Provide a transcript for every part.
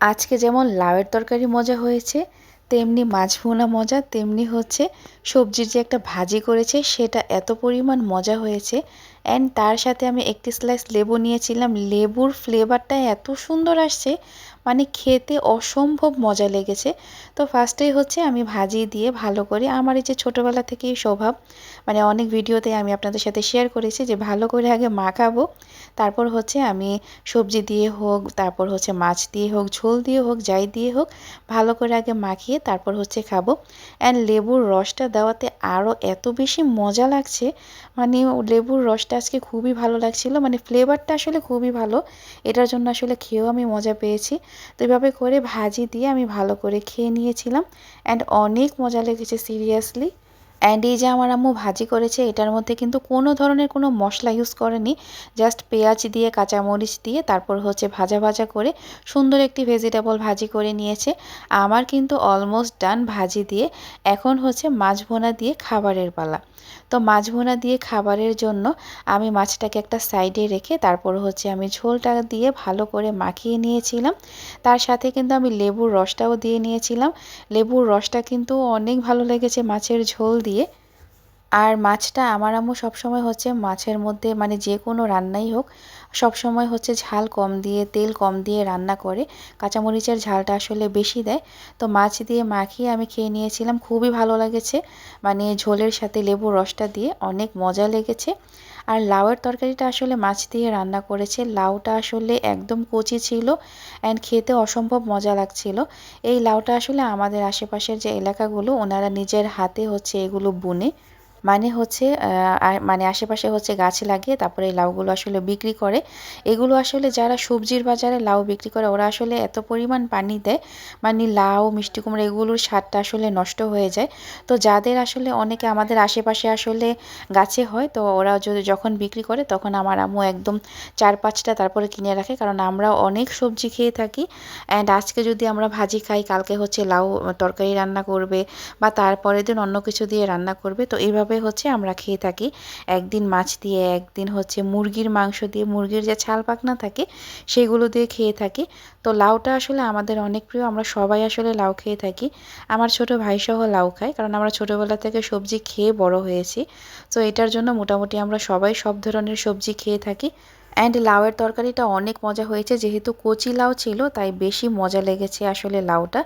আজকে যেমন লাউয়ের তরকারি মজা হয়েছে, তেমনি মাছ ভুনা মজা, তেমনি হচ্ছে সবজির যে একটা ভাজি করেছে সেটা এত পরিমাণ মজা হয়েছে। অ্যান্ড তার সাথে আমি একটি স্লাইস লেবু নিয়েছিলাম, লেবুর ফ্লেভারটা এত সুন্দর আসছে, মানে খেতে অসম্ভব মজা লেগেছে। তো ফার্স্টেই হচ্ছে আমি ভাজি দিয়ে ভালো করে, আমার এই যে ছোটোবেলা থেকেই স্বভাব, মানে অনেক ভিডিওতে আমি আপনাদের সাথে শেয়ার করেছি যে ভালো করে আগে মাখাবো, তারপর হচ্ছে আমি সবজি দিয়ে হোক, তারপর হচ্ছে মাছ দিয়ে হোক, ঝোল দিয়ে হোক, যাই দিয়ে হোক, ভালো করে আগে মাখিয়ে তারপর হচ্ছে খাবো। অ্যান্ড লেবুর রসটা দেওয়াতে আরও এত বেশি মজা লাগছে, মানে লেবুর রসটা আজকে খুবই ভালো লাগছিল, মানে ফ্লেভারটা আসলে খুবই ভালো, এটার জন্য আসলে খেয়েও আমি মজা পেয়েছি। তো এভাবে করে ভাজি দিয়ে আমি ভালো করে খেয়ে নিয়েছিলাম, অ্যান্ড অনেক মজা লেগেছে সিরিয়াসলি। অ্যান্ড এই যে আমার আম্মু ভাজি করেছে, এটার মধ্যে কিন্তু কোনো ধরনের কোনো মশলা ইউজ করেনি, জাস্ট পেঁয়াজ দিয়ে কাঁচামরিচ দিয়ে তারপর হচ্ছে ভাজা ভাজা করে সুন্দর একটি ভেজিটেবল ভাজি করে নিয়েছে। আমার কিন্তু অলমোস্ট ডান ভাজি দিয়ে। এখন হচ্ছে মাছ ভুনা দিয়ে খাবারের পালা। তো মাছ ভুনা দিয়ে খাবারের জন্য আমি মাছটাকে একটা সাইডে রেখে তারপর হচ্ছে আমি ঝোলটা দিয়ে ভালো করে মাখিয়ে নিয়েছিলাম। তার সাথে কিন্তু আমি লেবুর রসটাও দিয়ে নিয়েছিলাম। লেবুর রসটা কিন্তু অনেক ভালো লেগেছে মাছের ঝোল দিয়ে। আর মাছটা আমার আম্মু সবসময় হচ্ছে মাছের মধ্যে, মানে যে কোনো রান্নাই হোক, সবসময় হচ্ছে ঝাল কম দিয়ে, তেল কম দিয়ে রান্না করে, কাঁচামরিচের ঝালটা আসলে বেশি দেয়। তো মাছ দিয়ে মাখিয়ে আমি খেয়ে নিয়েছিলাম, খুবই ভালো লেগেছে, মানে ঝোলের সাথে লেবুর রসটা দিয়ে অনেক মজা লেগেছে। আর লাউয়ের তরকারিটা আসলে মাছ দিয়ে রান্না করেছে, লাউটা আসলে একদম কচি ছিল, অ্যান্ড খেতে অসম্ভব মজা লাগছিল। এই লাউটা আসলে আমাদের আশেপাশের যে এলাকাগুলো, ওনারা নিজের হাতে হচ্ছে এগুলো বুনে, মানে হচ্ছে মানে আশেপাশে হচ্ছে গাছ লাগিয়ে তারপরে এই লাউগুলো আসলে বিক্রি করে। এগুলো আসলে যারা সবজির বাজারে লাউ বিক্রি করে, ওরা আসলে এত পরিমাণ পানি দেয়, মানে লাউ, মিষ্টি কুমড়া এগুলোর স্বাদটা আসলে নষ্ট হয়ে যায়। তো যাদের আসলে, অনেকে আমাদের আশেপাশে আসলে গাছে হয়, তো ওরা যদি যখন বিক্রি করে তখন আমার আম্মু একদম 4-5টা তারপরে কিনে রাখে, কারণ আমরা অনেক সবজি খেয়ে থাকি। অ্যান্ড আজকে যদি আমরা ভাজি খাই, কালকে হচ্ছে লাউ তরকারি রান্না করবে, বা তারপরের দিন অন্য কিছু দিয়ে রান্না করবে। তো এইভাবে হচ্ছে আমরা খেয়ে থাকি, একদিন মাছ দিয়ে, একদিন হচ্ছে মুরগির মাংস দিয়ে, মুরগির যে ছাল পাখনা থাকে সেগুলো দিয়ে খেয়ে থাকি। তো লাউটা আসলে আমাদের অনেক প্রিয়, আমরা সবাই আসলে লাউ খেয়ে থাকি। আমার ছোট ভাই সহ লাউ খায়, কারণ আমরা ছোটোবেলা থেকে সবজি খেয়ে বড় হয়েছি। তো এটার জন্য মোটামুটি আমরা সবাই সব ধরনের সবজি খেয়ে থাকি। অ্যান্ড লাউয়ের তরকারিটা অনেক মজা হয়েছে, যেহেতু কচি লাউ ছিল তাই বেশি মজা লেগেছে আসলে লাউটা।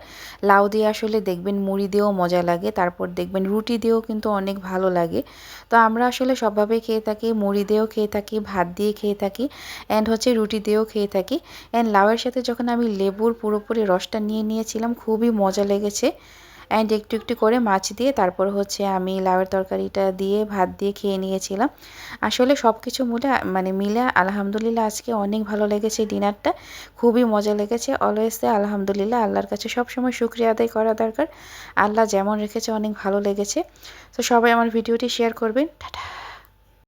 লাউ দিয়ে আসলে দেখবেন মুড়ি দিয়েও মজা লাগে, তারপর দেখবেন রুটি দিয়েও কিন্তু অনেক ভালো লাগে। তো আমরা আসলে সবভাবে খেয়ে থাকি, মুড়ি দিয়েও খেয়ে থাকি, ভাত দিয়ে খেয়ে থাকি, অ্যান্ড হচ্ছে রুটি দিয়েও খেয়ে থাকি। অ্যান্ড লাউয়ের সাথে যখন আমি লেবুর পুরোপুরি রসটা নিয়ে নিয়েছিলাম, খুবই মজা লেগেছে। অ্যান্ড একটু একটু করে মাছ দিয়ে তারপর হচ্ছে আমি লাউয়ের তরকারিটা দিয়ে ভাত দিয়ে খেয়ে নিয়েছিলাম। আসলে সব কিছু মিলে আলহামদুলিল্লাহ আজকে অনেক ভালো লেগেছে ডিনারটা, খুবই মজা লেগেছে। অলওয়েজ আলহামদুলিল্লাহ, আল্লাহর কাছে সবসময় শুকরিয়া আদায় করা দরকার। আল্লাহ যেমন রেখেছে অনেক ভালো লেগেছে। তো সবাই আমার ভিডিওটি শেয়ার করবেন। টাটা।